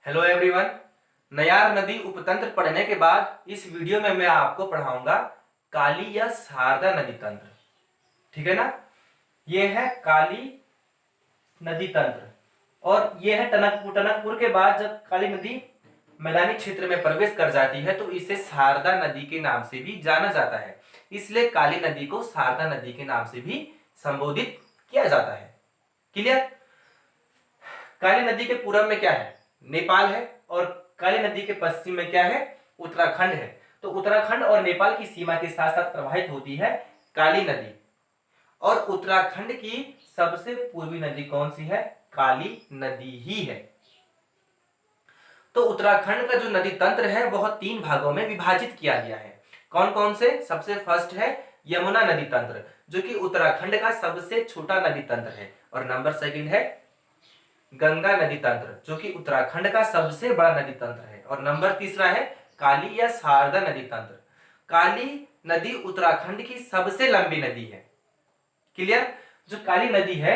Hello everyone. Nayar नदी उपतंत्र पढ़ने के बाद इस वीडियो में मैं आपको पढ़ाऊंगा काली या शारदा नदी तंत्र। ठीक है ना। ये है काली नदी तंत्र और ये है टनकपुर के बाद जब काली नदी मैदानी क्षेत्र में प्रवेश कर जाती है तो इसे शारदा नदी के नाम से भी जाना जाता है। इसलिए काली नदी को शारदा नदी के नाम से भी संबोधित किया जाता है। क्लियर। काली नदी के पूर्व में क्या है? नेपाल है। और काली नदी के पश्चिम में क्या है? उत्तराखंड है। तो उत्तराखंड और नेपाल की सीमा के साथ साथ प्रवाहित होती है काली नदी। और उत्तराखंड की सबसे पूर्वी नदी कौन सी है? काली नदी ही है। तो उत्तराखंड का जो नदी तंत्र है वह 3 भागों में विभाजित किया गया है। कौन कौन से? सबसे फर्स्ट है यमुना नदी तंत्र, जो कि उत्तराखंड का सबसे छोटा नदी तंत्र है। और नंबर सेकंड है गंगा नदी तंत्र, जो कि उत्तराखंड का सबसे बड़ा नदी तंत्र है। और नंबर तीसरा है काली या शारदा नदी तंत्र। काली नदी उत्तराखंड की सबसे लंबी नदी है। क्लियर। जो काली नदी है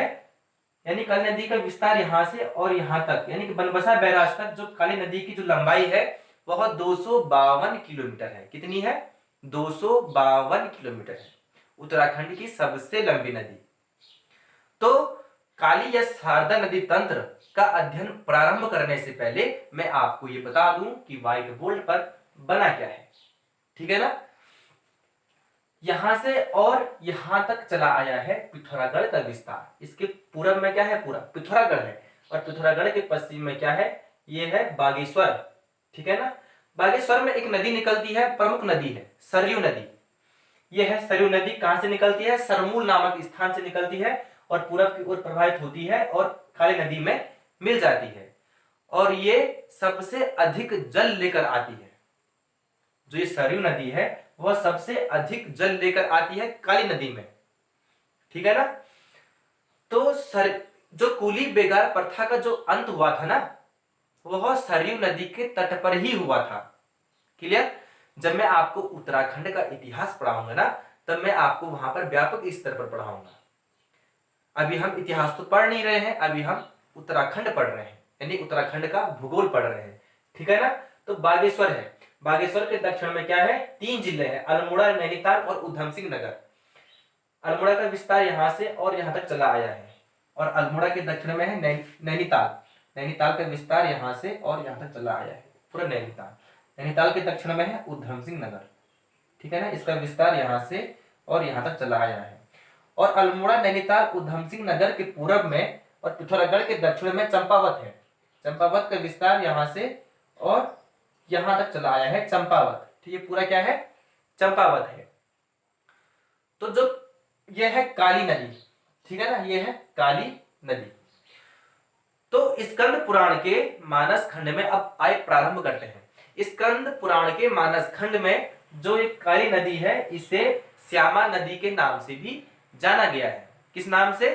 यानी काली नदी का विस्तार यहां से और यहां तक यानी कि बनबसा बैराज तक जो काली नदी की जो लंबाई है वह 252 किलोमीटर है। कितनी है? 252 किलोमीटर है। उत्तराखंड की सबसे लंबी नदी। तो काली या शारदा नदी तंत्र का अध्ययन प्रारंभ करने से पहले मैं आपको यह बता दूं कि व्हाइट बोर्ड पर बना क्या है। ठीक है ना। यहां से और यहां तक चला आया है पिथौरागढ़ का विस्तार। इसके पूरब में क्या है? पूरा पिथौरागढ़ है। और पिथौरागढ़ के पश्चिम में क्या है? ये है बागेश्वर। ठीक है ना। बागेश्वर में एक नदी निकलती है, प्रमुख नदी है सरयू नदी। यह है सरयू नदी। कहां से निकलती है? सरमूल नामक स्थान से निकलती है और पूरब की ओर प्रवाहित होती है और काली नदी में मिल जाती है। और ये सबसे अधिक जल लेकर आती है। जो ये सरयू नदी है वह सबसे अधिक जल लेकर आती है काली नदी में। ठीक है ना। तो जो कुली बेगार प्रथा का जो अंत हुआ था ना वह सरयू नदी के तट पर ही हुआ था। क्लियर। जब मैं आपको उत्तराखंड का इतिहास पढ़ाऊंगा ना तब मैं आपको वहां पर व्यापक स्तर पर पढ़ाऊंगा। अभी हम इतिहास तो पढ़ नहीं रहे हैं, अभी हम उत्तराखंड पढ़ रहे हैं यानी उत्तराखंड का भूगोल पढ़ रहे हैं। ठीक है ना। तो बागेश्वर है। बागेश्वर के दक्षिण में क्या है? 3 जिले हैं, अल्मोड़ा, नैनीताल और उधम सिंह नगर। अल्मोड़ा का विस्तार यहां से और यहां तक चला आया है। और अल्मोड़ा के दक्षिण में है नैनीताल। नैनीताल का विस्तार यहां से और यहां तक चला आया है, पूरा नैनीताल। नैनीताल के दक्षिण में है उधम सिंह नगर। ठीक है ना। इसका विस्तार यहां से और यहां तक चला आया है। और अल्मोड़ा, नैनीताल, उधम सिंह नगर के पूरब में और पिथौरागढ़ के दक्षिण में चंपावत है। चंपावत का विस्तार यहां से और यहां तक चला आया है, चंपावत। ठीक है। पूरा क्या है? चंपावत है। तो जो यह है काली नदी। ठीक है ना। यह है काली नदी। तो स्कंद पुराण के मानस खंड में अब आए प्रारंभ करते हैं। स्कंद पुराण के मानस खंड में जो एक काली नदी है इसे श्यामा नदी के नाम से भी जाना गया है। किस नाम से?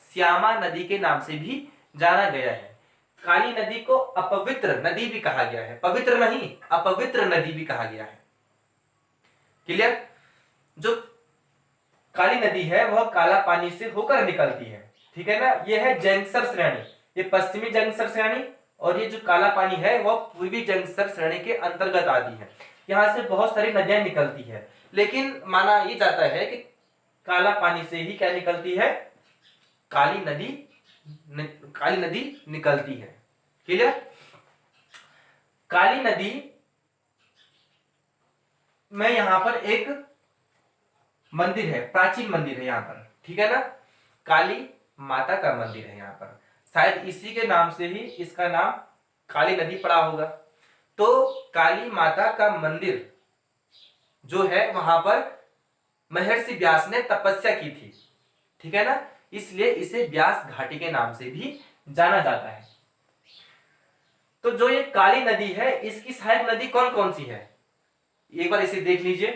श्यामा नदी के नाम से भी जाना गया है। काली नदी को अपवित्र नदी भी कहा गया है, पवित्र नहीं, अपवित्र नदी भी कहा गया है। क्लियर। जो काली नदी है वह काला पानी से होकर निकलती है। ठीक है ना। यह है जंगसर श्रेणी, ये पश्चिमी जंगसर श्रेणी और ये जो काला पानी है वह पूर्वी जंगसर श्रेणी के अंतर्गत आती है। यहां से बहुत सारी नदियां निकलती है, लेकिन माना यह जाता है कि काला पानी से ही क्या निकलती है? काली नदी निकलती है। क्लियर। काली नदी में यहां पर एक मंदिर है, प्राचीन मंदिर है यहां पर। ठीक है ना। काली माता का मंदिर है यहां पर। शायद इसी के नाम से ही इसका नाम काली नदी पड़ा होगा। तो काली माता का मंदिर जो है वहां पर महर्षि व्यास ने तपस्या की थी। ठीक है ना। इसलिए इसे व्यास घाटी के नाम से भी जाना जाता है। तो जो ये काली नदी है इसकी सहायक नदी कौन कौन सी है? एक बार इसे देख लीजिए।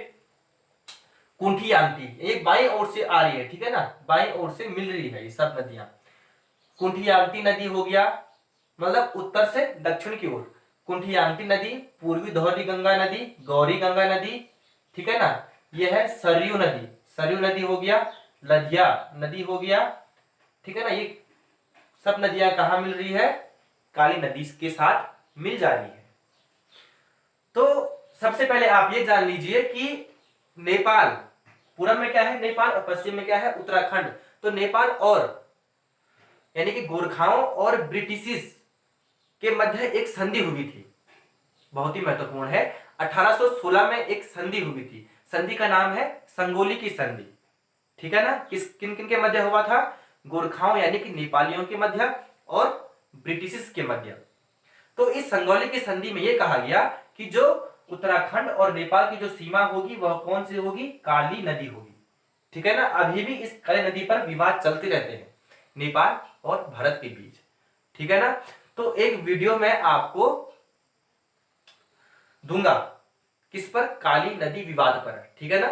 कुंठी आंटी एक बाई ओर से आ रही है। ठीक है ना। बाई ओर से मिल रही है ये सब नदियां। कुंठी आंटी नदी हो गया, मतलब उत्तर से दक्षिण की ओर कुंठी आंटी नदी, पूर्वी धौली गंगा नदी, गौरी गंगा नदी। ठीक है ना। यह है सरयू नदी, सरयू नदी हो गया, लधिया नदी हो गया। ठीक है ना। ये सब नदियां कहां मिल रही है? काली नदी के साथ मिल जा रही है। तो सबसे पहले आप ये जान लीजिए कि नेपाल, पूरब में क्या है नेपाल और पश्चिम में क्या है उत्तराखंड। तो नेपाल और यानी कि गोरखाओं और ब्रिटिशिस के मध्य एक संधि हुई थी, बहुत ही महत्वपूर्ण है। 1816 में एक संधि हुई थी, संधि का नाम है संगोली की संधि। ठीक है ना, किस किन किन के मध्य हुआ था? गोरखाओं यानी कि नेपालियों के मध्य और ब्रिटिशिस के मध्य। तो इस संगोली की संधि में यह कहा गया कि जो उत्तराखंड और नेपाल की जो सीमा होगी वह कौन सी होगी? काली नदी होगी। ठीक है ना, अभी भी इस काली नदी पर विवाद चलते रहते हैं नेपाल और भारत के बीच। ठीक है ना, तो एक वीडियो मैं आपको दूंगा किस पर? काली नदी विवाद पर। ठीक है ना,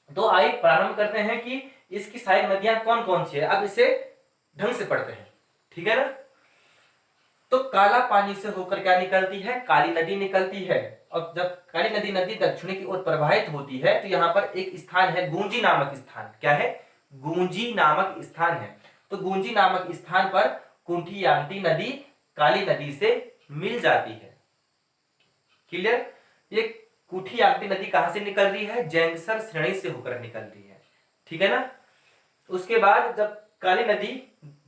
तो आइए प्रारंभ करते हैं कि इसकी सहायक नदियां कौन कौन सी है। अब इसे ढंग से पढ़ते हैं। ठीक है ना, तो काला पानी से होकर क्या निकलती है? काली नदी निकलती है। और जब काली नदी दक्षिणी की ओर प्रवाहित होती है तो यहाँ पर एक स्थान है गूंजी नामक स्थान। क्या है? गूंजी नामक स्थान है। तो गूंजी नामक स्थान पर कुंठियांटी नदी काली नदी से मिल जाती है। क्लियर? ये कुठियांटी नदी कहां से निकल रही है? जैंसर श्रेणी से होकर निकल रही है। ठीक है ना, उसके बाद जब काली नदी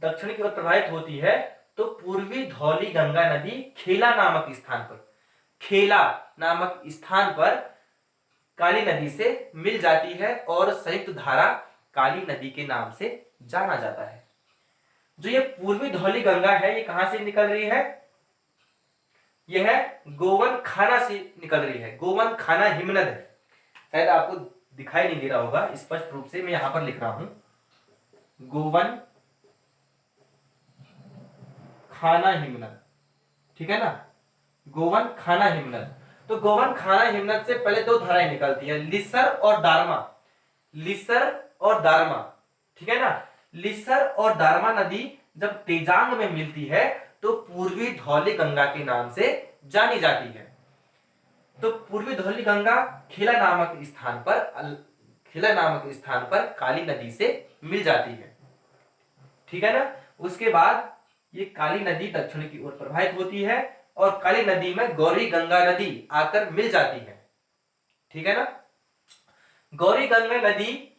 दक्षिण की ओर प्रवाहित होती है तो पूर्वी धौली गंगा नदी खेला नामक स्थान पर, खेला नामक स्थान पर काली नदी से मिल जाती है और संयुक्त धारा काली नदी के नाम से जाना जाता है। जो ये पूर्वी धौली गंगा है ये कहां से निकल रही है? यह गोवन खाना से निकल रही है। गोवन खाना हिमनद है, शायद आपको दिखाई नहीं दे रहा होगा स्पष्ट रूप से, मैं यहां पर लिख रहा हूं गोवन खाना हिमनद। ठीक है ना, गोवन खाना हिमनद। तो गोवन खाना हिमनद से पहले दो धाराएं निकलती है, लिसर और दारमा। लिसर और दारमा। ठीक है ना, लिसर और दारमा नदी जब तेजांग में मिलती है तो पूर्वी धौली गंगा के नाम से जानी जाती है। तो पूर्वी धौली गंगा खेला नामक स्थान पर काली नदी से मिल जाती है। ठीक है ना, उसके बाद ये काली नदी दक्षिण की ओर प्रवाहित होती है और काली नदी में गौरी गंगा नदी आकर मिल जाती है। ठीक है ना, गौरी गंगा नदी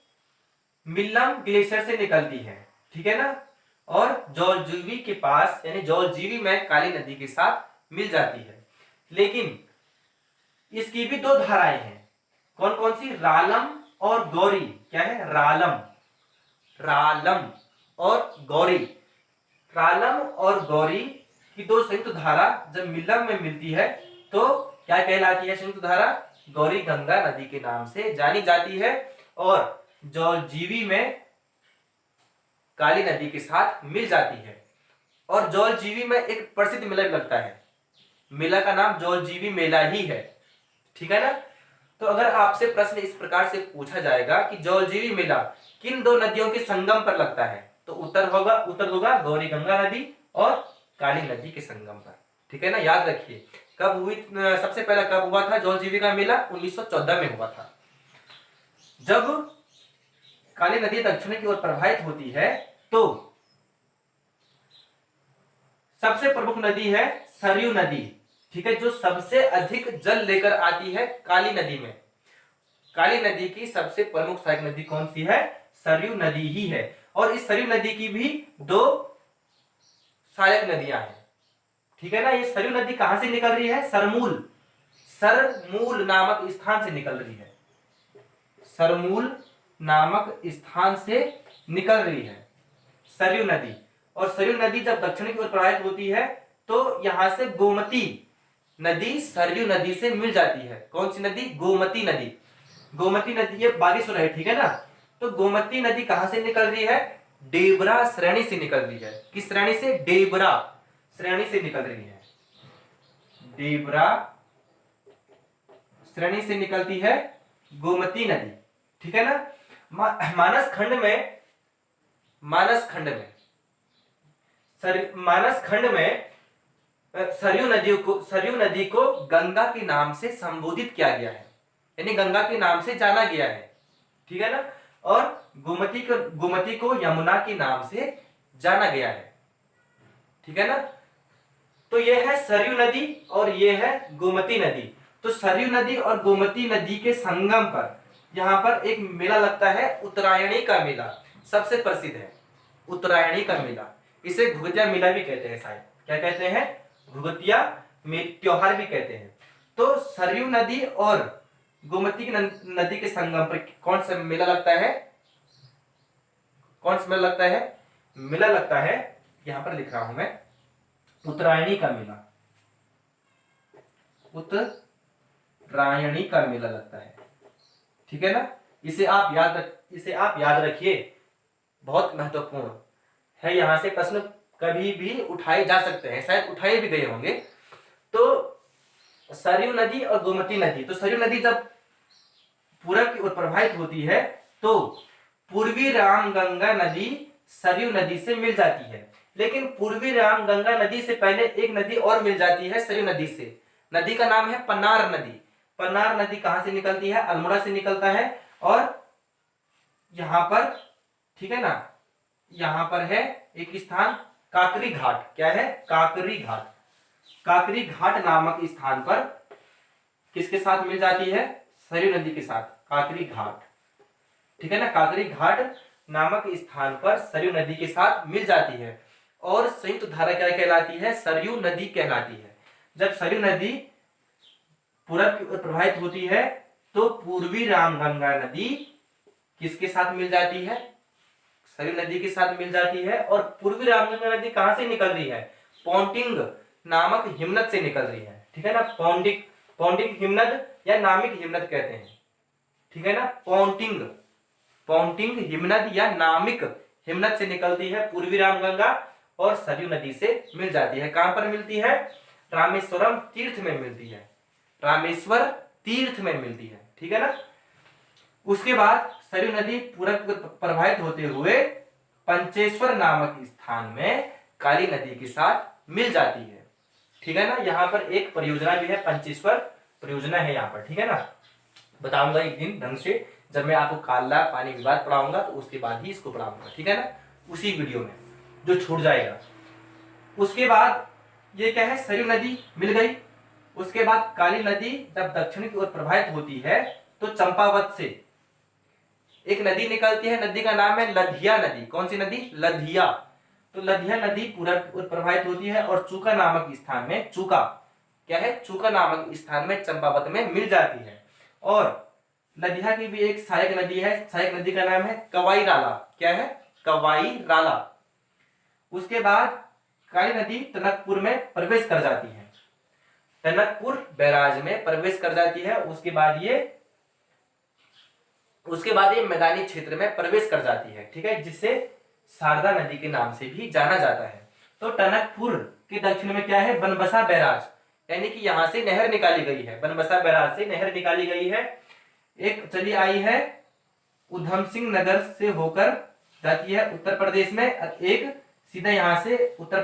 मिल्लम ग्लेशियर से निकलती है। ठीक है ना, और जौलजीबी के पास यानी जौलजीबी में काली नदी के साथ मिल जाती है। लेकिन इसकी भी दो धाराएं हैं, कौन कौन सी? रालम और गौरी। क्या है? रालम और गौरी। रालम और गौरी की दो संयुक्त धारा जब मिल्लम में मिलती है तो क्या कहलाती है? संयुक्त धारा गौरी गंगा नदी के नाम से जानी जाती है और जौलजीबी में काली नदी के साथ मिल जाती है। और जौलजीबी में एक प्रसिद्ध मेला लगता है, मेला का नाम जौलजीबी मेला ही है। ठीक है ना, तो अगर आपसे प्रश्न इस प्रकार से पूछा जाएगा कि जौलजीबी मेला किन दो नदियों के संगम पर लगता है, तो उत्तर होगा गौरी गंगा नदी और काली नदी के संगम पर। ठीक है ना, याद रखिए। कब हुई सबसे पहला कब हुआ था जौलजीबी का मेला? 1914 में हुआ था। जब काली नदी दक्षिण की ओर प्रवाहित होती है तो सबसे प्रमुख नदी है सरयू नदी। ठीक है, जो सबसे अधिक जल लेकर आती है काली नदी में। काली नदी की सबसे प्रमुख सहायक नदी कौन सी है? सरयू नदी ही है। और इस सरयू नदी की भी दो सहायक नदियां हैं। ठीक है ना, ये सरयू नदी कहां से निकल रही है? सरमूल नामक स्थान से निकल रही है। सरमूल नामक स्थान से निकल रही है सरयू नदी। और सरयू नदी जब दक्षिण की ओर प्रवाहित होती है तो यहां से गोमती नदी सरयू नदी से मिल जाती है। कौन सी नदी? गोमती नदी। गोमती नदी, ये बारिश हो रही है, ठीक है ना, तो गोमती नदी कहां से निकल रही है? डेबरा श्रेणी से निकल रही है। किस श्रेणी से? डेबरा श्रेणी से निकल रही है। डेबरा श्रेणी से निकलती है गोमती नदी। ठीक है ना, मानस खंड में सरयू नदी को गंगा के नाम से संबोधित किया गया है, यानी गंगा के नाम से जाना गया है। ठीक है ना, और गोमती को यमुना के नाम से जाना गया है। ठीक है ना, तो ये है सरयू नदी और ये है गोमती नदी। तो सरयू नदी और गोमती नदी के संगम पर यहाँ पर एक मेला लगता है, उत्तरायणी का मेला, सबसे प्रसिद्ध है उत्तरायणी का मेला। इसे घुघुतिया मेला भी कहते हैं शायद, क्या कहते हैं, घुघुतिया त्योहार भी कहते हैं। तो सरयू नदी और गोमती नदी के संगम पर कौन सा मेला लगता है, कौन सा मेला लगता है, मेला लगता है, यहां पर लिख रहा हूं मैं, उत्तरायणी का मेला, उत्तरायणी का मेला लगता है, ठीक है ना। इसे आप याद रखिए, बहुत महत्वपूर्ण है। यहां से प्रश्न कभी भी उठाए जा सकते हैं, शायद उठाए भी गए होंगे। तो सरयू नदी और गोमती नदी, तो सरयू नदी जब पूरब की ओर प्रवाहित होती है तो पूर्वी रामगंगा नदी सरयू नदी से मिल जाती है। लेकिन पूर्वी रामगंगा नदी से पहले एक नदी और मिल जाती है सरयू नदी से, नदी का नाम है पन्नार नदी। पन्नार नदी कहां से निकलती है, अल्मोड़ा से निकलता है। और यहां पर, ठीक है ना, यहां पर है एक स्थान काकरी घाट, क्या है, काकरी घाट। काकरी घाट नामक स्थान पर किसके साथ मिल जाती है, सरयू नदी के साथ, काकरी घाट, ठीक है ना। काकरी घाट नामक स्थान पर सरयू नदी के साथ मिल जाती है और संयुक्त धारा क्या कहलाती है, सरयू नदी कहलाती है। जब सरयू नदी पूरब की ओर प्रवाहित होती है तो पूर्वी रामगंगा नदी किसके साथ मिल जाती है, सरयू नदी के साथ मिल जाती है। और पूर्वी रामगंगा नदी कहां से निकल रही है, पौंटिंग नामक हिमनद से निकल रही है, ठीक है ना। पौंटिंग हिमनद या नामिक हिमनद कहते हैं, ठीक है ना। पौंटिंग हिमनद या नामिक हिमनद से निकलती है पूर्वी रामगंगा और सरयू नदी से मिल जाती है। कहां पर मिलती है, रामेश्वरम तीर्थ में मिलती है, रामेश्वर तीर्थ में मिलती है, ठीक है ना। उसके बाद सरयू नदी पूरब प्रवाहित होते हुए पंचेश्वर नामक स्थान में काली नदी के साथ मिल जाती है, ठीक है ना। यहाँ पर एक परियोजना भी है, पंचेश्वर परियोजना है यहाँ पर, ठीक है ना। बताऊंगा एक दिन ढंग से, जब मैं आपको काला पानी विवाद पढ़ाऊंगा तो उसके बाद ही इसको पढ़ाऊंगा, ठीक है ना, उसी वीडियो में जो छूट जाएगा। उसके बाद ये क्या है, सरयू नदी मिल गई। उसके बाद काली नदी जब दक्षिण की ओर प्रवाहित होती है तो चंपावत से एक नदी निकलती है, नदी का नाम है लधिया नदी। कौन सी नदी, लधिया। तो लधिया नदी पूरब की ओर प्रवाहित होती है और चूका नामक स्थान में, चूका क्या है, चूका नामक स्थान में चंपावत में मिल जाती है। और लधिया की भी एक सहायक नदी है, सहायक नदी का नाम है कवाई राला, क्या है, कवाई राला। उसके बाद काली नदी टनकपुर में प्रवेश कर जाती है, टनकपुर बैराज में प्रवेश कर जाती है। उसके बाद ये मैदानी क्षेत्र में प्रवेश कर जाती है, ठीक है, जिसे शारदा नदी के नाम से भी जाना जाता है। तो टनकपुर के दक्षिण में क्या है, बनबसा बैराज, यानी कि यहां से नहर निकाली गई है, बनबसा बैराज से नहर निकाली गई है। एक चली आई है उधम सिंह नगर से होकर जाती है उत्तर प्रदेश में, एक सीधा यहां से उत्तर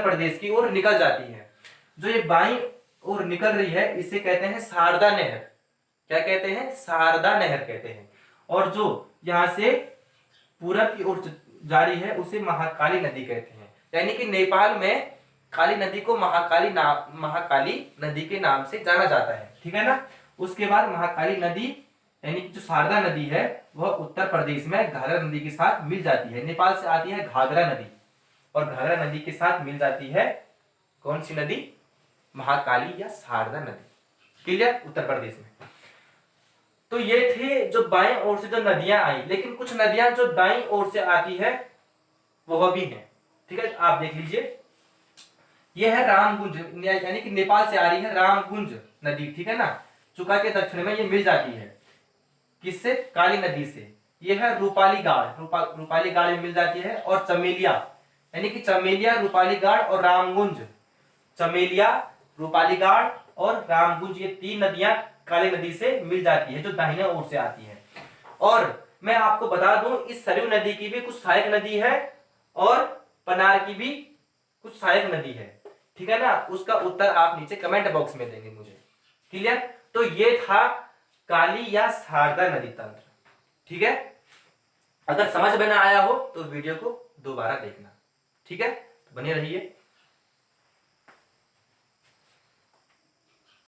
प्रदेश की ओर निकल जाती है। जो ये बाईं ओर निकल रही है इसे कहते हैं शारदा नहर, क्या कहते हैं, शारदा नहर कहते हैं। और जो यहां से पूरब की ओर जारी है उसे महाकाली नदी कहते हैं। यानी कि नेपाल में काली नदी को महाकाली नदी के नाम से जाना जाता है, ठीक है ना। उसके बाद महाकाली नदी यानी कि जो शारदा नदी है वह उत्तर प्रदेश में घाघरा नदी के साथ मिल जाती है। नेपाल से आती है घाघरा नदी और घाघरा नदी के साथ मिल जाती है कौन सी नदी, महाकाली या शारदा नदी। क्लियर, उत्तर प्रदेश में। तो ये थे जो बाएं ओर से जो नदियां आई, लेकिन कुछ नदियां जो दाईं ओर से आती है वह भी है, ठीक है। आप देख लीजिए, ये है रामगुंज, यानी कि नेपाल से आ रही है रामगुंज नदी, ठीक है ना। चुका के दक्षिण में ये मिल जाती है, किससे, काली नदी से। ये है रूपाली गाड़, रूपाली गाड़ में मिल जाती है। और चमेलिया, यानी कि चमेलिया, रूपाली गाड़ और रामगुंज, चमेलिया, रूपाली गाड़ और रामगुंज, ये तीन नदियां काली नदी से मिल जाती है जो दाहिने ओर से आती है। और मैं आपको बता दूं इस सरयू नदी की भी कुछ सहायक नदी है और पनार की भी कुछ सहायक नदी है, ठीक है ना। उसका उत्तर आप नीचे कमेंट बॉक्स में देंगे मुझे। क्लियर, तो ये था काली या शारदा नदी तंत्र, ठीक है। अगर समझ में ना आया हो तो वीडियो को दोबारा देखना, ठीक है। तो बने रहिए।